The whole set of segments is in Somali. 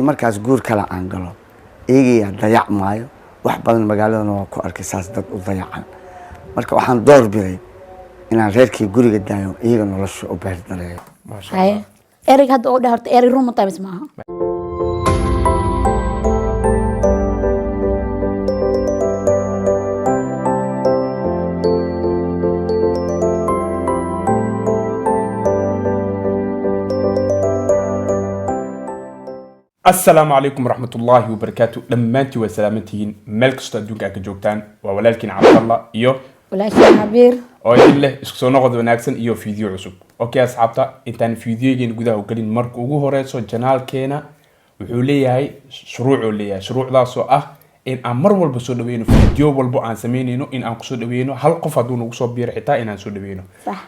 markaas guur kala aan galo iyagiyaa dayac maayo wax badan magaaladana waa ku arkay saas dad u dayacan marka waxaan door biday inaan reerkii guriga daayo iyaga nolosha u beerdaleeyo haye erig hadda oo dhaarto erig run ma tahay maaha السلام عليكم ورحمة الله وبركاته دمانتي وسلامتين ملك استوديوك أكا جوكتان ولكن عبد الله إيو ولكن عبير oo ilaa isku soo noqod wanaagsan iyo video cusub okay asxaabta intaan videogeena gudaha u galin marka ugu horeyso channelkeena wuxuu leeyahay shuruucdaas oo ah in aan mar walba soo dhaweeyno video walba aan sameeyno in aan ku soo dhaweeyno hal qof haduu nagu soo biir xitaa in aan soo dhaweeyno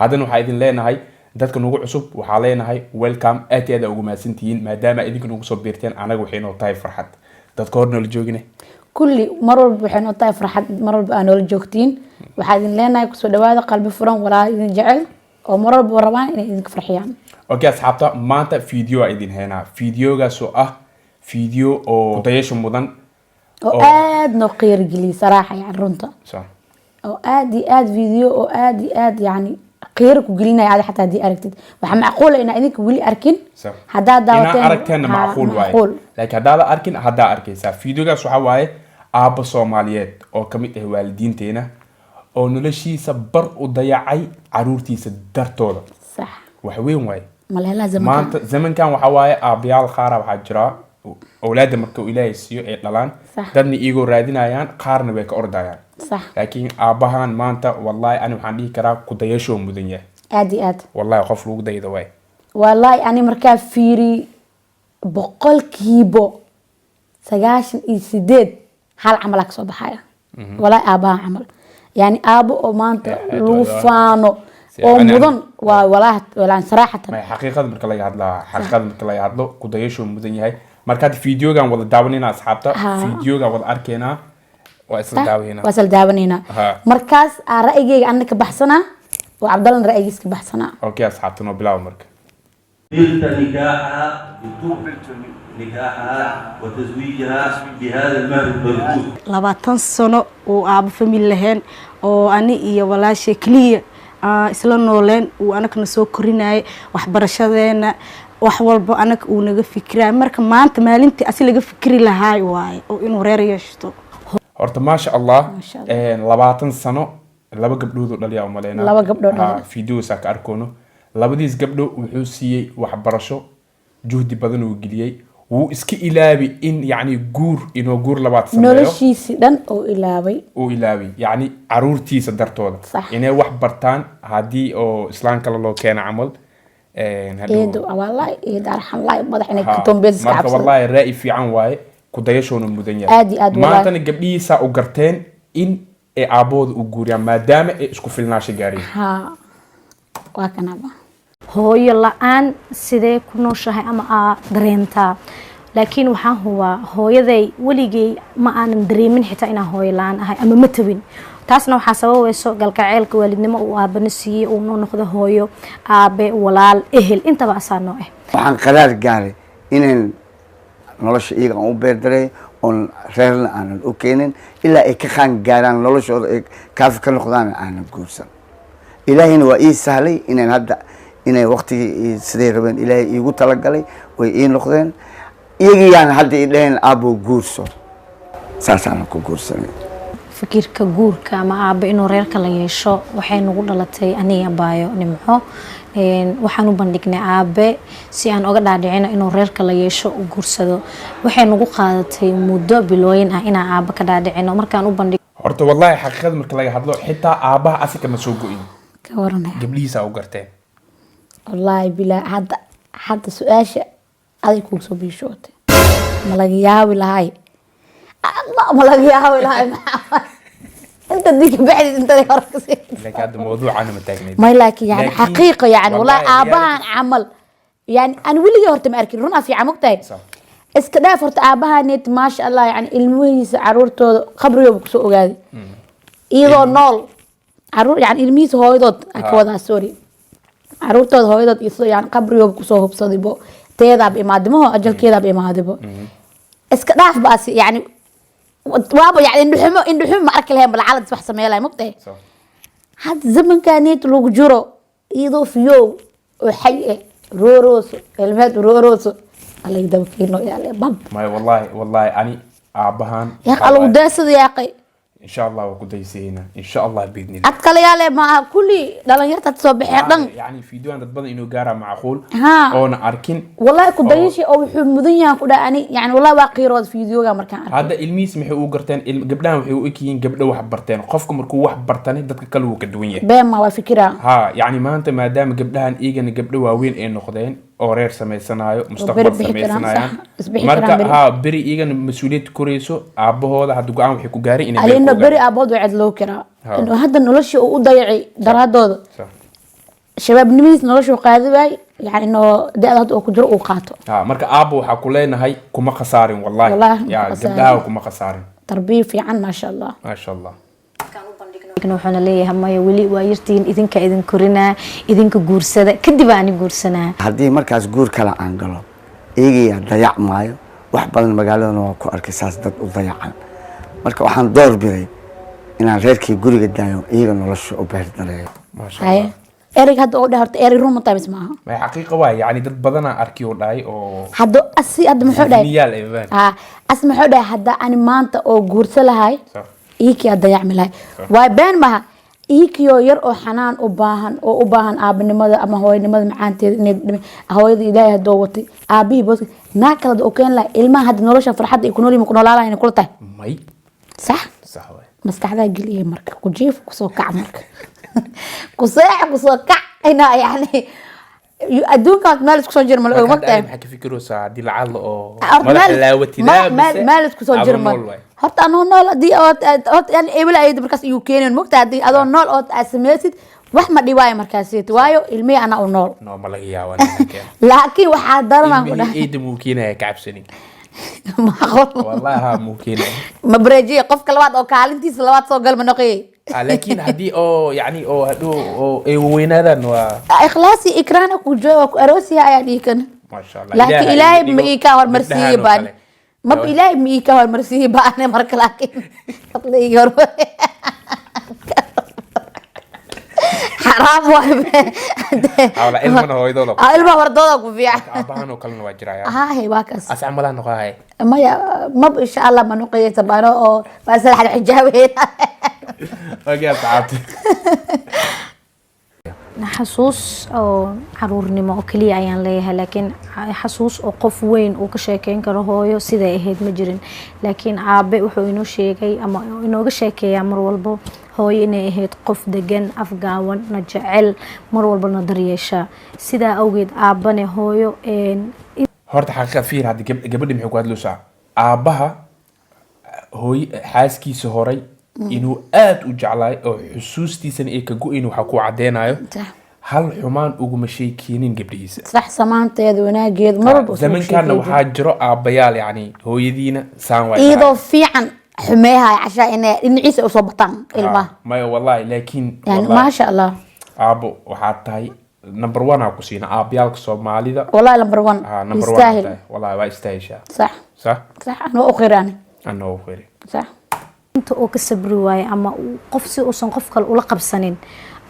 haddana waxa idin leenahay dadka nagu cusub waxa leenahay welcome aad ugu maasantiin maadaama idinku nagu soo biirteen anaga waxay noo tahay farxad dadka horna la joogine kulli mar walba waxay noo tahay farxad mar walba aan la joogtiin waxaa idin leenahay ku soo dhawaada qalbi furan walaa idin jecel oo mar walba rabaan inay idin farxiyaan okay asxaabta maanta video ay idin heena videogaas oo ah video oo dayasho mudan oo aad noo qeyr geli saraaxa yani runta oo aad video oo aad yani qeyr ku gelinaya aad xataa di aragtid waxa macquul ah in idinka wali arkin hadaa daawateen aragteen macquul waaye laakiin hadaa arkin hadaa arkaysa videogaas waxa waaye aabba Soomaaliyeed oo kamid ah waalidiinteena oo noloshiisa bar u dayacay caruurtiisa dartooda صح wax weyn way malaha zamankan waxa waaye aabayaal qaar waxa jira awlaad marka Ilaahay siiyo ay dhalaan dadna iyago raadinayaan qaarna way ka ordayaan صح laakiin aabahan maanta wallahi ani waxaan dhihi karaa ku dayasho mudan yahay aad wallahi qof lagu daydo way wallahi ani markaa fiiri boqolkiiba 98 hal camal ka soo baxaya wallahi aabaha camal يعني أبو أو مانت لوفانو أو مدن ولا صراحة ما حقيقة مركلا يهدلا حقيقة مركلا يهدلو كدايشو مدن يهاي مركات فيديو كان ولا داونينا أصحابتا فيديو كان ولا أركينا وأصل داونينا مركز رأيي أنك بحثنا وعبد الله رأيك بحثنا أوكي أصحابتنا بلاو مرك نلت نكاحها نكاحها وتزويجها بهذا المهر المرجو 20 سنة وأبو فاميل لهن oo ani iyo walaashay kaliya isla nooleen oo anaka soo korinay waxbarashadeena wax walba anaka uu naga fikiraa marka maanta maalintii asi laga fikiri lahaay waay oo inuu reer yeeshto horta ma sha Allah 20 sano laba gabdhood oo dhaliya u maleena laba gabdhood video sa ka arkono labadiis gabdho wuxuu siiyay waxbarasho juhdi badan uu geliyay wuu iska ilaabi in yani guur inoo guur labaad sameeyo noloshiisa dhan oo ilaabi yani caruurtiisa dartooda inay wax bartaan hadii oo islaamka loo keena camal eedo wallahi eedo arxamlaay madax inay ka tombeys ka cabsan wallahi raa'i fiican waaye ku dayashoona mudan yahay maantana gabdhiisa u garteen in ay aabood u guuriyaan maadaama ay isku filnaasho gaareen waa kanaba hooyo la'aan sidee ku nooshahay ama dareenta laakiin waxaan huwa hooyaday waligay ma aanan dareemin xitaa inaan hooyo la'aan ahay ama ma tabin taasna waxa sababayso galgaceelka waalidnimo uu aabana siiyay uu noqdo hooyo aabe walaal ehel intaba asaano ah waxaan qaraar gaaray inaan nolosha iyaga u beerdaray on reerna aanan u keenin ilaa ay ka qaan gaaraan noloshooda ay kaaf ka noqdaan aanan guursan ilaahina waa ii sahlay inaan hadda inay waqtigii sidee rabeen ilaahay iigu talagalay way ii noqdeen iyagiyaan hadda i dhaheen aabbo guurso saasaan ku guursanay fikirka guurka ama aabe inuu reerka la yeesho waxay nagu dhalatay aniga baayo nimco waxaan u bandhignay aabe si aan uga dhaadhicino inuu reerka la yeesho u guursado waxay nagu qaadatay muddo bilooyin ah inaan aabe ka dhaadhicino markaan u bandhig horta wallahi xaqiiqada marka laga hadlo xitaa aabaha asika ma soo go'in ka waranay gabliisa u garteen والله بلا حتى سؤاشة هذا يكون صبي شوت ملاقيها ولا هاي الله ملاقيها ولا هاي انت ديك بعد انت يركز لك هذا موضوع انا متاكد ما لك يعني حقيقه يعني والله اباها عمل يعني انا ولي يهرت ماركن رنا في عمقتي اسك دافرت اباها نيت ما شاء الله يعني المهيس عرورتو خبريو كسو اوغادي ايدو نول عرور يعني الميس هويدود كودا سوري caruurtooda hooyadood iyo yani qabrigooda kusoo hubsadaybo teedaab imaadimo ajalkeedaab imaadibo iska dhaaf baas yani waaba yani indhuxumo ma arki lahayn balcalad wax sameeyay mugtay had zamankaaniyad lagu jiro iyadoo fiyow oo xay roorooso ilmaad roorooso alla yidaba fiino yaale bab may wallahi ani aabahan ya alla udaasada yaaqay إن شاء الله وكديسينا إن شاء الله بإذن الله أتكلم يا ما كل دلنا يرتد صبح دن يعني فيديو عند بدن إنه جارة معقول ها أو نأركن والله كديشي أو حمدنيا كده يعني والله باقي راد فيديو جا مركان هذا الميس محيو قرتين قبلها محيو إكين قبله واحد برتين خفكم ركوا واحد برتين دتك كلو كدوية بين ما وفكرة ها يعني ما أنت ما دام قبلها إيجن قبله وين إنه خدين أو رير سميسنايو مستقبل سميسنايو مركا ها بري إيجن مسؤولية كوريسو عبه هذا هدو قام وحكوا جاري إنه بري أبود وعد لو كرا إنه هذا نلش وضيعي درادود شباب نميز نلش وقاعد باي يعني إنه ده هذا أكدر وقاته مركا أبو حكولينا هاي كم خسارين والله يعني قبلها وكم خسارين تربية في عن ما شاء الله ما شاء الله waxaan leeyahay maya wali waa yartiin idinka idin korina idinka guursada kadib aan guursanaa haddii markaas guur kala aan galo iyaga dayac maayo wax badan magaaladana waa ku arkay saas dad u dayacan marka waxaan door biday inaan reerkii guriga daayo iyaga nolosha u beerdareeyo maasha Allah erig hadda oo dhaartay erig run ma taabis maaha ma xaqiiqo waa yani dad badana arki oo dhaay oo hadda muxuu dhahay as muxuu dhahay hadda ani maanta oo guursa lahay iikii dayac milahay way been maha iikiyo yar oo xanaan u baahan aabanimada ama hooyanimada macaanteeda inay hooyada ilaahay hadoo watay aabihi boos naa kala oo keen lahay ilmaha hadda nolosha farxad ay ku nool yihiin ku noolaalahay kula tahay may صح صح way maskaxda galiye marka ku jiif ku soo kac marka ku seex ku soo kac ina yani adduunka meel isku soo jir ma og marka maxaa ka fikiro saadi lacal oo madax laawatida meel isku soo jir ma horta anoo nool hadii oo yani ebel ay markaas uu keeneen mogta hadii adoo nool oo asameeysid wax ma dhibaay markaas waayo ilmihi ana oo nool no ma laga yaabo laakiin waxa daran ku dhahay eed muukiinaya kacabsani ma qol wallahi ha muukiinaya ma bareejiye qofka labaad oo kaalintiisa labaad soo gal ma noqay لكن هدي او يعني او هدو او اي وينادن و اخلاصي اكرانك وجوك اروسي يعني كان ما شاء الله لكن الهي ميكا والمرسي بان ما بالهي ميكا والمرسي بان مرك لكن اطلي يور حرام واحد ولا علمنا هو يدولك علم وردودك وفيع ابانو كلنا واجرايا ها هي واكس اسعملها نقاهي ما ان شاء الله ما نقيه تبانو او بس الحجاوي اوكي تعبت xasuus oo caruurnimo oo kaliya ayaan leeyahay laakiin xasuus oo qof weyn uu ka sheekeyn karo hooyo siday ahayd ma jirin laakiin aabe wuxuu inoo sheegay ama inooga sheekeeyaa mar walba hooyo inay ahayd qof degan afgaawan na jecel mar walba na daryeesha sidaa awgeed aabane hooyo horta xaqiiqa fiir hadda gabadhi maxay ku hadlaysaa aabaha hooyo xaaskiisa horay inuu aad u jeclaay oo xusuustiisana ay ka go'in waxa ku cadeenayo hal xumaan uguma sheekeenin gabdhihiisa صح سمانteeda wanaageed marba zamankaana waxaa jiro aabayaal yani hooyadiina saan way iyadoo fiican xumeeyahay cashaa inay dhinaciisa u soo bataan ilmaha maya wallahi laakiin yani ma sha Allah aabo waxaa tahay number 1 aan ku siina aabayaalka Soomaalida wallahi number 1 يستاهل wallahi waa istaayisha صح صح صح انا اخيراني انا اخيري صح inta oo ka sabri waay ama qof si uusan qof kale ula qabsanin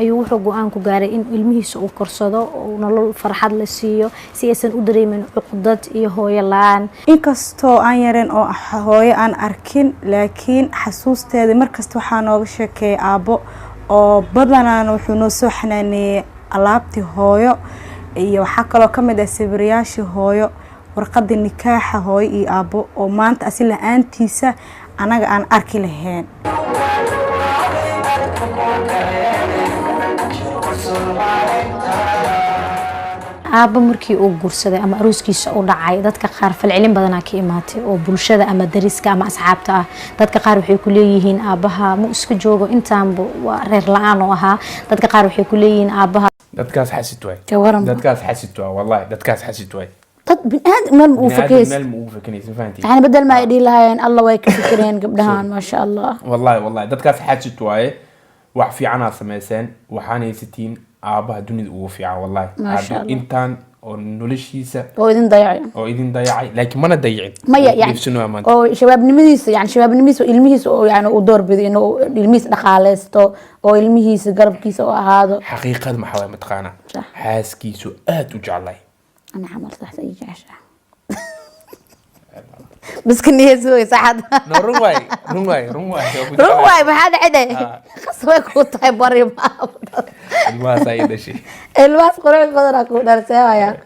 ayuu wuxuu go'aan ku gaaray in ilmihiisa uu korsado oo nolol farxad la siiyo si aysan u dareemin cuqdad iyo hooyo la'aan inkastoo aan yareen oo hooyo aan arkin laakiin xasuusteeda markasta waxaa nooga sheekeeyay aabo oo badanaan wuxuu noo soo xanaaneeyay alaabtii hooyo iyo waxaa kaloo ka mid ah sawirayaashii hooyo warqadda nikaaxa hooyo iyo aabo oo maanta asi la'aantiisa anaga aan arki lahayn aaba markii uu guursaday ama arooskiisa u dhacay dadka qaar falcelin badanaa ka imaatay oo bulshada ama dariska ama asxaabta ah dadka qaar waxay ku leeyihiin aabaha ma iska joogo intaanba waa reer la'aan oo ahaa dadka qaar waxay ku leeyihiin aabaha dadkaas xasid way كورم dadkaas xasid way wallahi dadkaas xasid way dad bini'aadam meel uu fakaysan meel ma uu fakanaysan fahantii يعني بدل ما يدي لهاين الله way ka fikireen gabdhahan ma sha Allah والله dadkaas xasid way wax fiican aad sameyseen waxaan haysatiin aabaha dunida ugu fiican wallahi ما شاء الله intaan oo noloshiisa oo idin dayacay oo idin dayacay laakiin mana dayicin maya yani oo shabaabnimadiisa ilmihiisa oo yani u doorbiday inuu ilmihiisa dhaqaaleysto oo ilmihiisa garabkiisa oo ahaado xaqiiqada maxaa waay mataqaanaa xaaskiisu aad u jeclay ana camal sax ay jeceshaa بس كني يسوي صحد رون واي ما حد عده خصوي كنت طيب بري ما سايد شيء الواس قريب قدر اكو درسها يا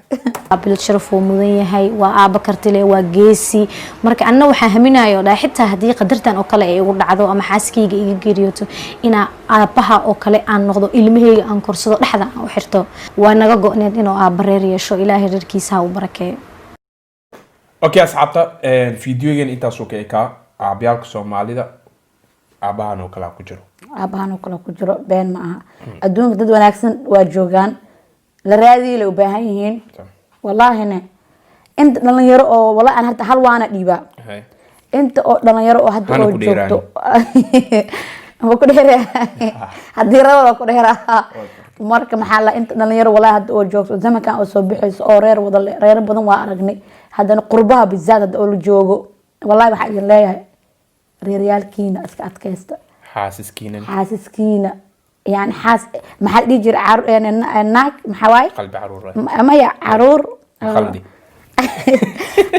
bil sharaf uu mudan yahay waa aaba kartile waa geesi marka anna waxa haminayo dha xitaa hadii qadartan oo kale ay ugu dhacdo ama xaaskeyga iga geeriyoto ina aabaha oo kale aan noqdo ilmaheyga aan korsado dhaxda aan u xirto waa naga go'need inuu aaba reer yeesho ilaahay reerkiisa ha u barakeeyo اوكي اصحابتا فيديوغان intaasoo ka ekaa aabayaalka Soomaalida aabahan oo kala ku jiro been ma aha adduunka dad wanaagsan waa joogan la raadiyo u baahan yihiin wallaahina inta dhalinyaro oo wala aan hadda hal waana dhiiba inta oo dhalinyaro oo hadda oo joogto ma ku dheeraa hadii rabo ku dheeraa marka maxaa la inta dhalinyaro wala hadda oo joogto zamankan oo soo bixayso oo reer badan waa aragnay haddana qurbaha bizaad oo la joogo wallahi waxa idin leeyahay reeryaalkiina iska adkaysta xaaskiina يعني حاس محل يجي ناك محواي قلب عرور ما يا عرور خلدي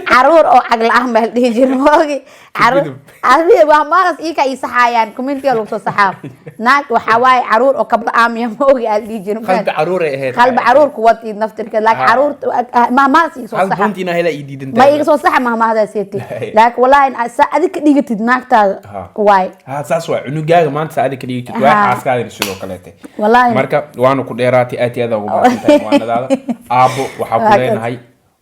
عرور او عقل احمد يجي موغي عرور ابي ما راس ايكا يصحايان كومنتي لو صحاب ناك وحواي عرور او قبل امي موغي يجي قلب عرور هي قلب عرور قوتي نفترك لك عرور ما راس يسو صح بنتينا هلا يديدن ما يسو صح ما هذا سيتي لك والله اديك ديغتid naagtaada waay saas waa cunugaaga maanta saadika dhigtid waa xaaskaaga sidoo kaleete wallahi marka waanu ku dheeraatay aad ugu baahantahay waanadaada aabo waxa ku leenahay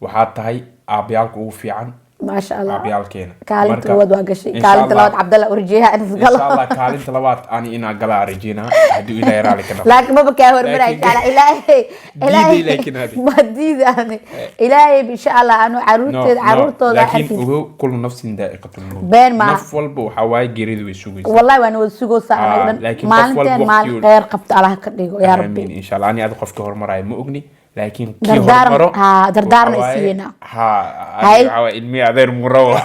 waxa tahay aabayaalka ugu fiican ما شاء الله aabayaalkeena kaalinta labaad waa gashay kaalinta labaad Cabdalla urjiha anas galo insha Allah kaalinta labaad ani ina gala arjina hadii ilaahay raali ka dhaqo laakiin ma baka hormaray kala ilaahay ma diidani ilaahay insha Allah anu caruurtooda laakiin ugu kullu nafsin daa'iqatul maut been ma naf walba waxa waay geeridu way sugaysaa wallahi waan wada sugo saacada maalinteen maalin khayr qabta Allah ka dhigo ya rabbi insha Allah ani aad qofka hormaray ma ogni لكن دردارنا يسينا هاي علمي أدير مروة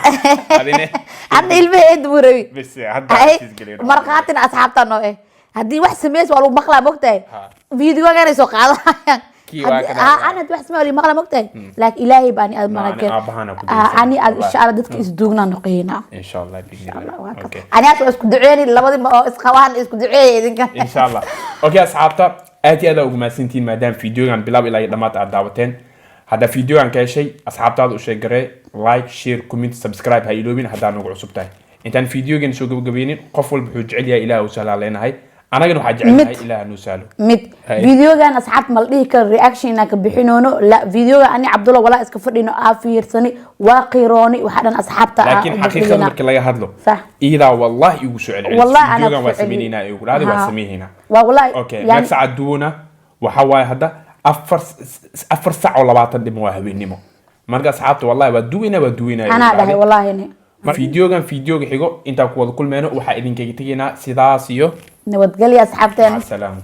أنا علمي إد مروي بس هاي مرقاتنا أصحابنا نوعه هدي واحد سميس والله مقلع مقتل فيديو كان يسوق على أنا واحد سميس والله مقلع مقتل لكن إلهي باني أنا أني إن شاء الله دتك إسدوقنا نقينا إن شاء الله بإذن الله أنا أسكت دعيني لبضي ما إسخوان إسكت دعيني إن شاء الله أوكي أصحابتا aad aad ugu maasantiin maadaama fiidiyogan bilaab ilaa dhamaad aad daawateen hada fiidiyogan ka heshay asxaabtaada u sheegare like share comment subscribe ha iloobin hadaa nagu cusub tahay intaan fiidiyogan soo gabagabeynin qof walba wuxuu jecel yahay ilaahay u salaaleenahay anagana waxa jecelnahay ilaahay noo saalo mid fiidiyogan asxaab mal dhihi kar reaction ka bixinoono la fiidiyoga ani Cabdulla wala iska fadhino aafiirsani waa qirooni waxa dhan asxaabta laakiin xaqiiqada marka laga hadlo ida wallahi igu soo celcelin fiidiyogan waa sameeyna ay ugu raadi waa sameeyna wallahi okay next aduuna waxa waay hada afar saac oo 20 dhimo waa habeenimo marka asxaabta wallahi waa duwina ana dhahay wallahi fiidiyogan xigo inta ku wada kulmeeno waxa idinkaga tageena sidaas iyo nabadgelyo asxaabteen salaam